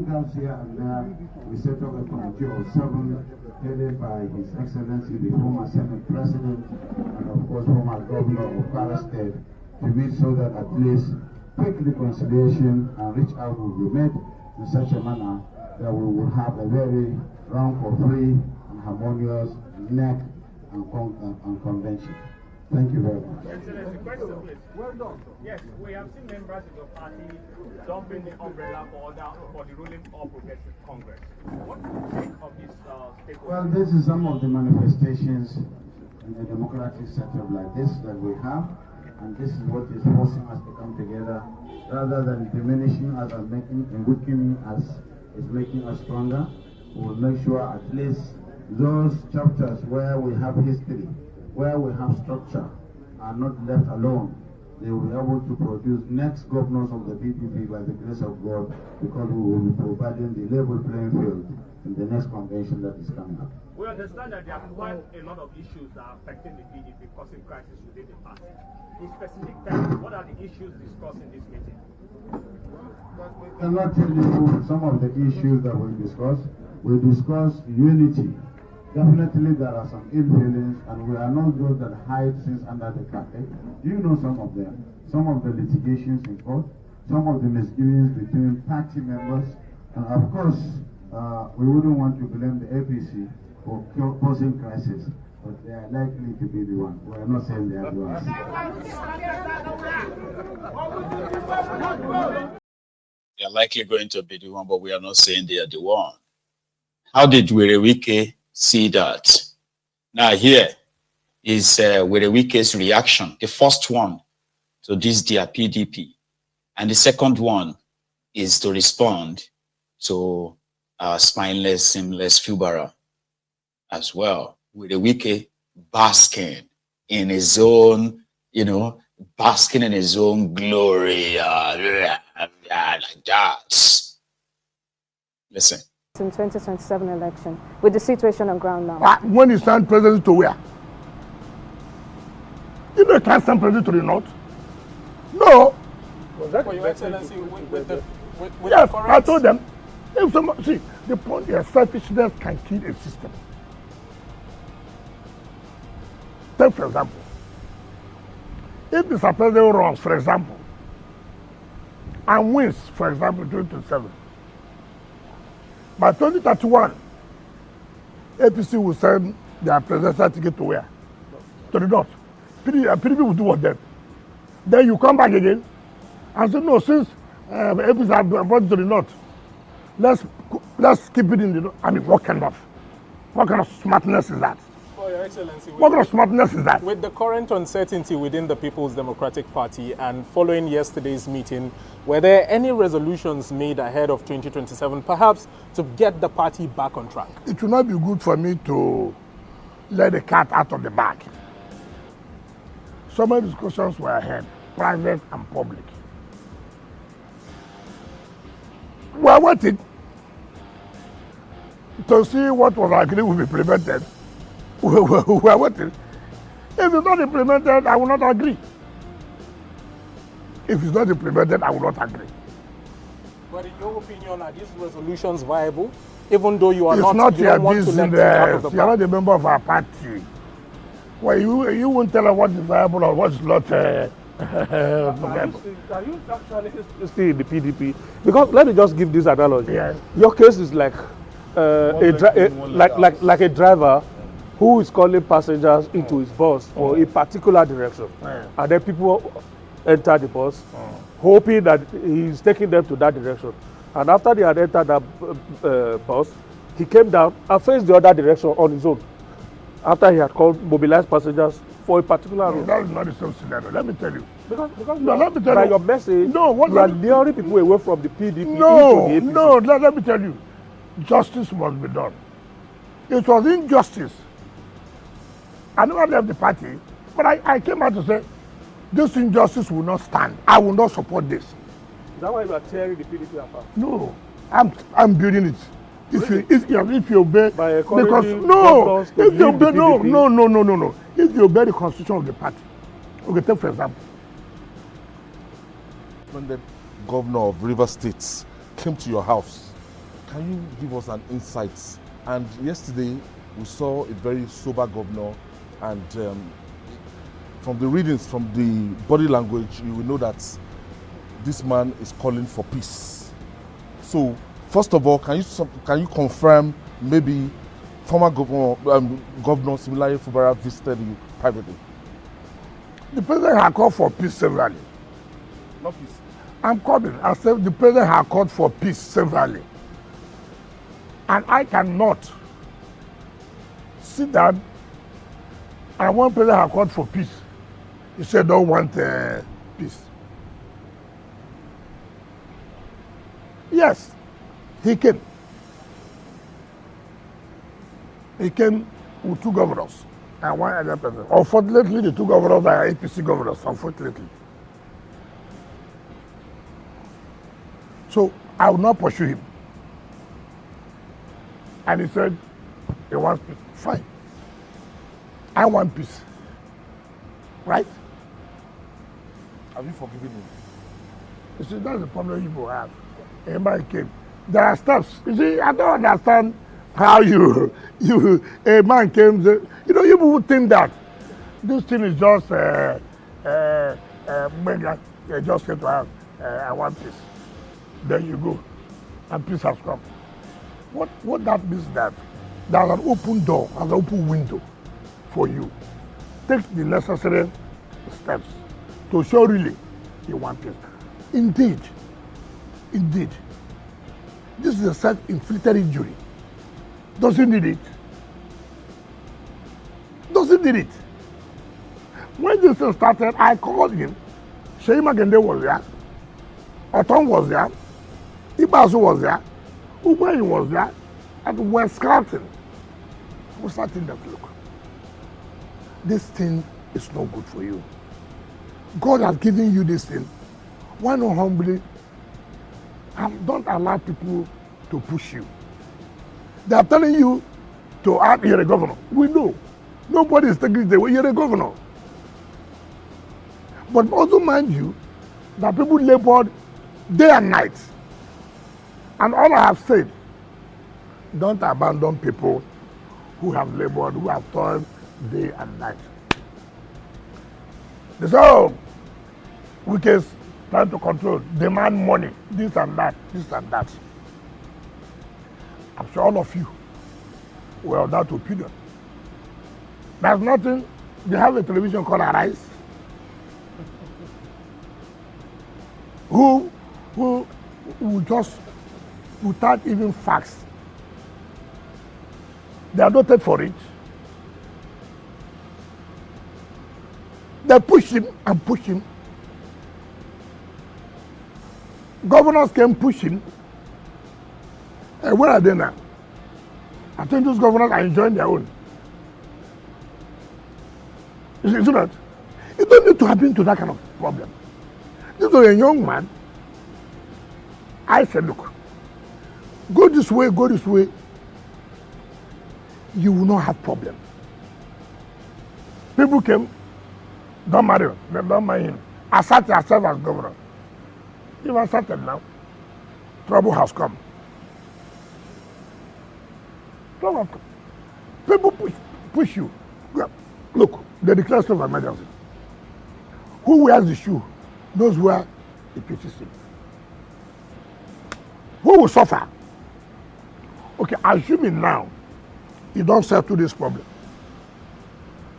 Here and there, we set up a committee of 7 headed by His Excellency the former Senate President and of course former Governor of Kwara State to meet so that at least quick reconciliation and reach out will be made in such a manner that we will have a very round for free and harmonious neck and convention. Thank you very much. Excellency, question please. Well done. Yes, we have seen members of the party dumping the umbrella for the ruling All Progressive Congress. What do you think of this statement? Well, this is some of the manifestations in a democratic setup like this that we have, and this is what is forcing us to come together rather than diminishing us and weakening us, is making us stronger. We will make sure at least those chapters where we have history, where we have structure, are not left alone. They will be able to produce next governors of the PDP by the grace of God, because we will be providing the level playing field in the next convention that is coming up. We understand that there are quite a lot of issues that are affecting the PDP, causing crisis within the party. In specific terms, what are the issues discussed in this meeting? We cannot tell you some of the issues that we discussed. We discussed unity. Definitely there are some ill feelings, and we are not those that hide things under the carpet. You know some of them, some of the litigations in court, some of the misgivings between party members, and of course, we wouldn't want to blame the APC for causing crisis, but they are likely to be the one. We are not saying they are the ones. They are likely going to be the one, but we are not saying they are the one. How did Wike see that? Now here is Wike's reaction. The first one to this dear PDP, and the second one is to respond to spineless, seamless Fubara as well. Wike basking in his own, basking in his own glory, like that. Listen. In 2027 election, with the situation on ground now. When you stand president to where? You know, you can't stand president to the north. No. Was that for your excellency with yes, I told them. If someone, see, the point is selfishness can kill a system. Take for example, if Mr. President runs, for example, and wins, for example, 2027, by 2031, APC will send their presidential ticket to where? To the north. PDP will do what then? Then you come back again and say, no, since APC have brought it to the north, let's keep it in the north. I mean, what kind of smartness is that? Oh, Your Excellency, what kind of smartness is that? With the current uncertainty within the People's Democratic Party and following yesterday's meeting, were there any resolutions made ahead of 2027, perhaps to get the party back on track? It will not be good for me to let the cat out of the bag. So many discussions were ahead, private and public. We are waiting to see what was agreed will be implemented. We are waiting. If it's not implemented, I will not agree. If it's not implemented, I will not agree. But in your opinion, are these resolutions viable? Even though you are it's not your want business. To let out of the you are not a member of our party. Well, you won't tell us what is viable or what is not. Are you actually still in the PDP? Because let me just give this analogy. Yes. Your case is like like a driver who is calling passengers into his bus for a particular direction, and then people enter the bus, hoping that he's taking them to that direction. And after they had entered that bus, he came down and faced the other direction on his own. After he had called mobilized passengers for a particular route. That is not the same scenario. Let me tell you. Because no, let me tell by you. your message, no, what you are luring people away from the PDP into the APC. No, let me tell you. Justice must be done. It was injustice. I never left the party, but I came out to say, this injustice will not stand. I will not support this. Is that why you are tearing the PDP apart? No, I'm building it. If you obey, because if you obey, no. If you obey the constitution of the party, okay, take for example. When the governor of River State came to your house can you give us an insight? And yesterday, we saw a very sober governor, and from the readings, from the body language, you will know that this man is calling for peace. So, first of all, can you confirm maybe former governor similarly Fubara visited you privately? The president had called for peace severally. Not peace. I'm calling. I said the president had called for peace severally. And I cannot sit down and one president had called for peace. He said don't want peace. Yes, he came. He came with 2 governors and 1 other person. Unfortunately, the 2 governors are APC governors, unfortunately. So I will not pursue him. And he said, he wants peace. Fine. I want peace. Right? Have you forgiven him? You see, that's the problem you have. Everybody came. There are steps. You see, I don't understand how a man came. You know, you would think that this thing is just just said to have, I want peace. Then you go, and peace has come. What that means that there's an open door, an open window for you. Take the necessary steps to show really you want peace. Indeed, this is a self-inflicted injury. Doesn't need it. Doesn't need it. When this thing started, I called him. Sheyi Makinde was there. Oton was there. Ibazu was there. Ugbayi was there. And we were scouting. We started that look. This thing is not good for you. God has given you this thing. Why not humbly? And don't allow people to push you. They are telling you to act, you're a governor. We know. Nobody is taking it away. You're a governor. But also mind you, that people labored day and night. And all I have said, don't abandon people who have labored, who have toiled day and night. They say, oh, Wike is trying to control, demand money, this and that, this and that. I'm sure all of you were of that opinion. There's nothing, they have a television called Arise, who just, without even facts, they are noted for it. They push him and push him. Governors can push him. And where are they now? I think those governors are enjoying their own. You see that? You don't need to have been to that kind of problem. This was a young man. I said, look, go this way, you will not have problem. People came, don't marry him, don't marry him. Assert yourself as governor. You've asserted now. Trouble has come. Trouble has come. People push you. Look, they declare state of emergency. Who wears the shoe knows where it pitches him. Who will suffer? Okay, assuming now you don't settle this problem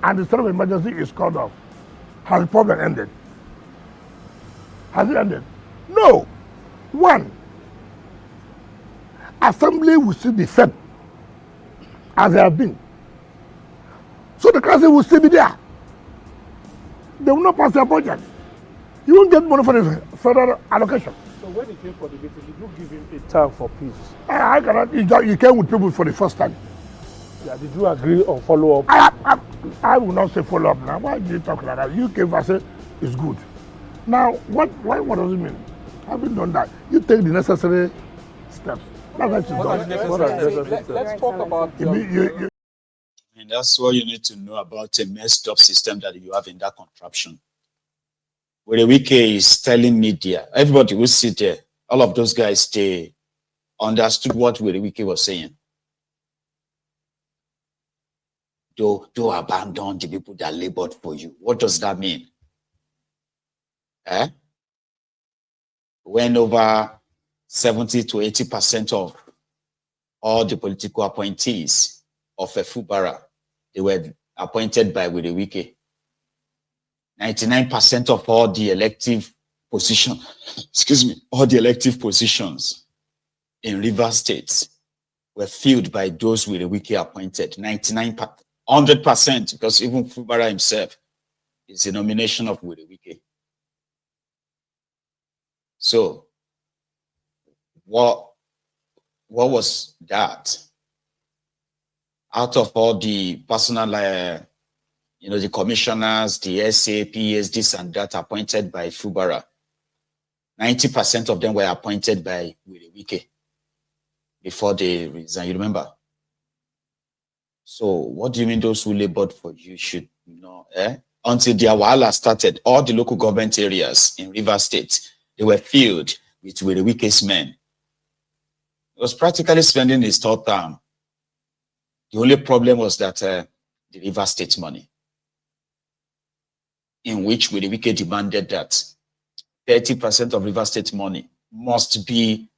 and the state of emergency is called off, has the problem ended? Has it ended? No. One, assembly will still be fed as they have been. So the council will still be there. They will not pass their budget. You won't get money for the federal allocation. So when he came for the meeting, did you give him a time for peace? I cannot. You came with people for the first time. Yeah, did you agree on follow up? I will not say follow up now. Why do you talk like that? You came and said it's good. Now, what does it mean? I haven't done that. You take the necessary steps. That's Let's talk about. And that's what you need to know about a messed up system that you have in that contraption. Where the Wike is telling media, everybody will sit there, all of those guys stay understood what Wike was saying. Don't abandon the people that labored for you. What does that mean? When over 70 to 80% of all the political appointees of a Fubara, they were appointed by Wike. 99% of all the elective positions, all the elective positions in Rivers State were filled by those Wike appointed. 100%, because even Fubara himself is a nomination of Wike. So, what was that? Out of all the personal, the commissioners, the SA, PS, this and that appointed by Fubara, 90% of them were appointed by Wike before they resigned. You remember? So what do you mean those who labored for you should know? Until their wahala started, all the local government areas in Rivers State, they were filled with Wike's men. He was practically spending his third term. The only problem was that the Rivers State money, in which Wike demanded that 30% of Rivers State money must be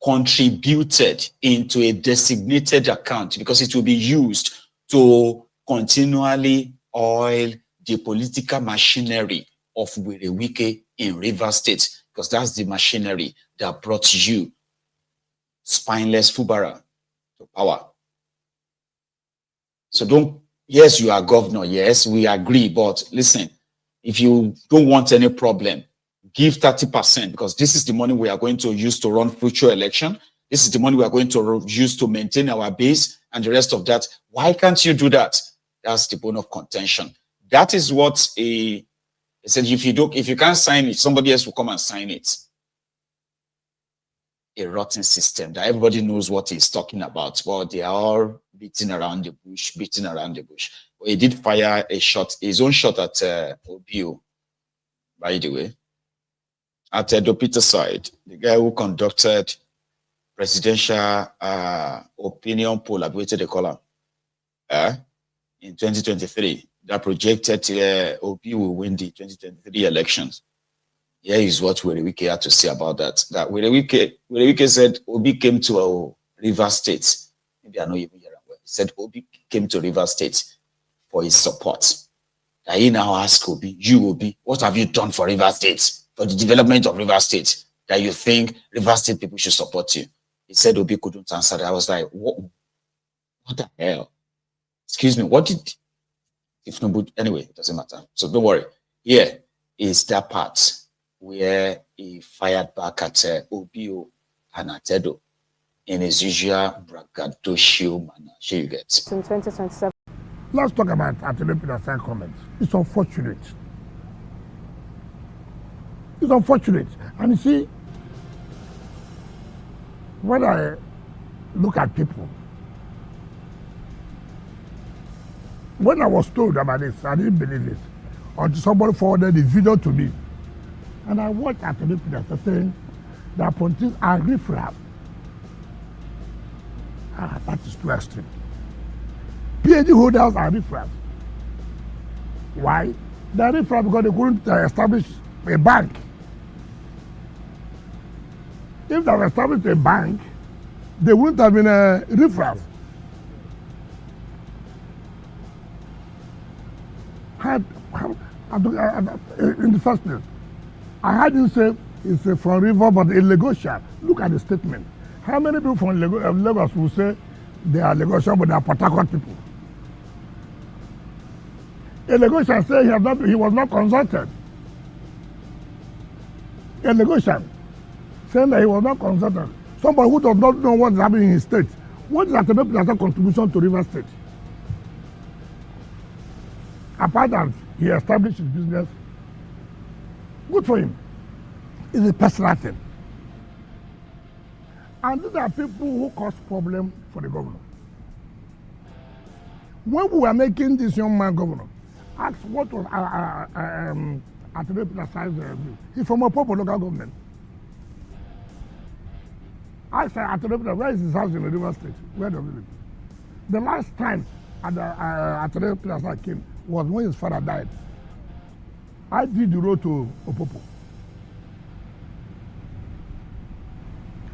contributed into a designated account because it will be used to continually oil the political machinery of Wike in Rivers State, because that's the machinery that brought you, spineless Fubara, to power. So yes, you are governor, yes, we agree, but listen, if you don't want any problem, give 30%, because this is the money we are going to use to run future election. This is the money we are going to use to maintain our base and the rest of that. Why can't you do that? That's the bone of contention. That is what he said. If you can't sign it, somebody else will come and sign it. A rotten system that everybody knows what he's talking about. Well, they are all beating around the bush. But he did fire his own shot at Obio, by the way. At Edo Peter side, the guy who conducted presidential opinion poll, what they call him, in 2023, that projected Obi will win the 2023 elections. Here is what Wike had to say about that. That Wike said Obi came to Rivers State. Maybe I know even hear well. He said Obi came to Rivers State for his support. That he now asked Obi, what have you done for Rivers State? For the development of Rivers State, that you think Rivers State people should support you? He said Obi couldn't answer that. I was like, what the hell? Excuse me, what did... If no, anyway, it doesn't matter. So don't worry. Here is that part where he fired back at Obio and at Edo in his usual braggadocio manner. Sure you get. In 2027. Let's talk about Atelepida's comments. It's unfortunate. It's unfortunate. And you see, when I look at people, when I was told about this, I didn't believe it until somebody forwarded the video to me. And I watched Atelepidas saying the appointees are riffraff. That is too extreme. PhD holders are riffraff. Why? They are riffraff because they couldn't establish a bank. If they had established a bank, they wouldn't have been a riffraff. In the first place, I heard you say it's from River, but in Lagosian. Look at the statement. How many people from Lagos will say they are Lagosian, but they are Port Harcourt people? A Lagosian say he was not consulted. A Lagosian saying that he was not consulted. Somebody who does not know what is happening in his state. What is Atelepida's contribution to River State? Apart from he established his business, good for him. It's a personal thing. And these are people who cause problems for the governor. When we were making this young man governor, ask what was Atelepida's view. He's from a proper local government. I said, Atodepila, where is his house in the River State? Where does he live? The last time Atodepila came was when his father died. I did the road to Opopo.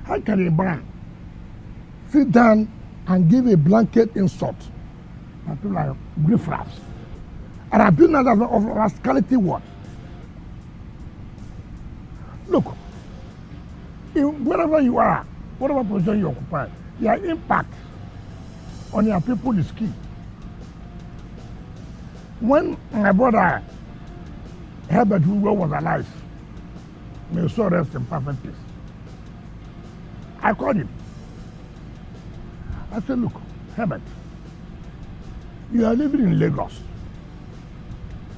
How can a man sit down and give a blanket insult and people like riffraffs? And I've been that of rascality word. Look, wherever you are, whatever position you occupy, your impact on your people is key. When my brother Herbert Hugo was alive, may his soul rest in perfect peace, I called him. I said, look, Herbert, you are living in Lagos.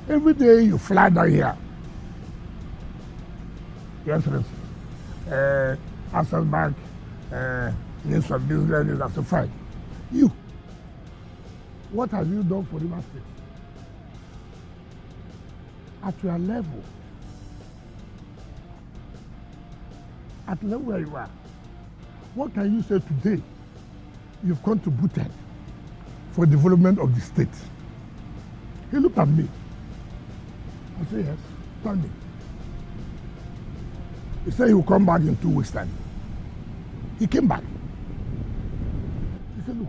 Every day you fly down here. Your Excellency, Access Bank, Minister of Business, that's a fine. You, what have you done for River State? At your level, at the level where you are, what can you say today you've contributed for the development of the state? He looked at me. I said, yes, tell me. He said he will come back in 2 weeks' time. He came back. He said, look,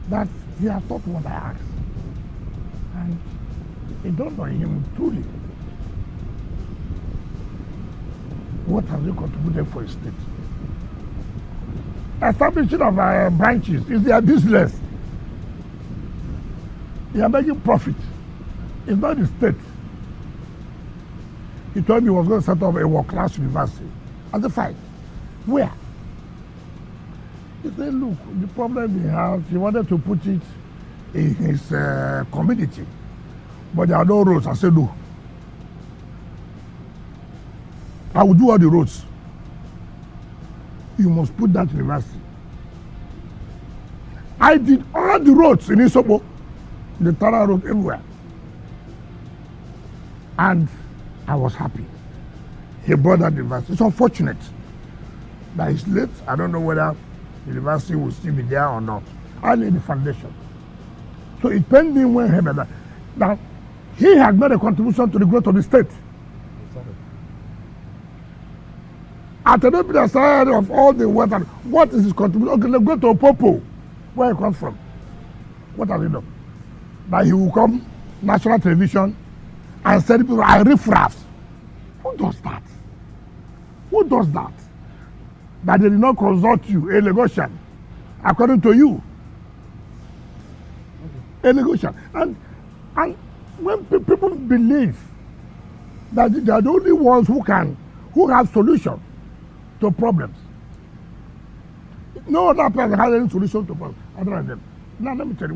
that he has thought what I asked. And it dawned on him truly. What have you contributed for a state? Establishing of branches is their business. They are making profit. It's not the state. He told me he was going to set up a world-class university. I said, fine. Where? He said, look, the problem he has, he wanted to put it in his community, but there are no roads. I said, no. I will do all the roads. You must put that university. I did all the roads in Isopo, the Tara road, everywhere. And I was happy. He bought that university. It's unfortunate that it's late. I don't know whether the university will still be there or not. I laid the foundation. So it's pending when he that. Now, he has made a contribution to the growth of the state. At the side of all the weather, what is his contribution? Okay, let's go to Opopo, where he comes from. What has he done? That he will come national television and say people are riffraffs. Who does that? Who does that? That they did not consult you, a Lagosian, according to you. A Lagosian. And when people believe that they are the only ones who have solutions to problems. No other person has any solution to problems other than them. Now let me tell you,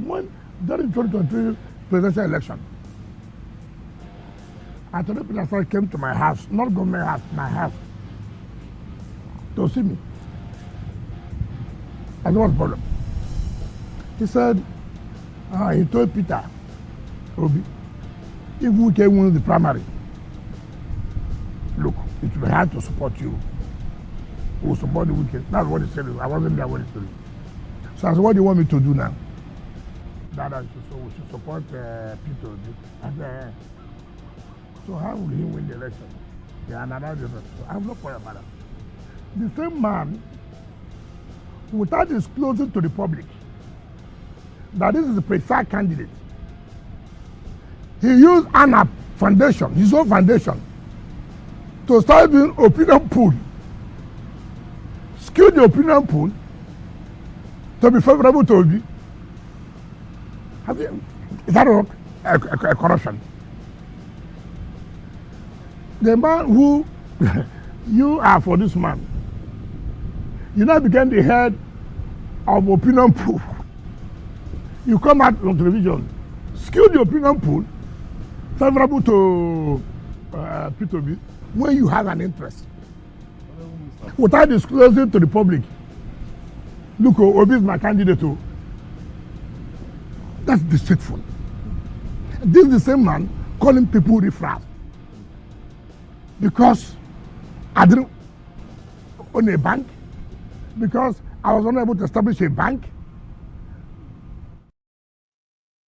during the 2023 presidential election, Attorney Pilasa came to my house, not government house, my house, to see me. I said, what's the problem? He said, he told Peter Obi, if we can win the primary, look, it will be hard to support you. We will support the wicked. That's what he said. I wasn't there when he said it. So I said, what do you want me to do now? That we should support Peter Obi. I said, so how will he win the election? Yeah, and another difference. So I'm not for your matter. The same man, without disclosing to the public that this is the preferred candidate, he used ANAP foundation, his own foundation, to start doing opinion poll, skew the opinion poll to be favorable to Obi. Is that a corruption? The man who you are for this man, you now became the head of opinion poll. You come out on television, skew the opinion poll favorable to Peter Obi when you have an interest. Without disclosing to the public, look, Obi is my candidate. That's deceitful. This is the same man calling people riffraff. Because I didn't own a bank, because I was unable to establish a bank.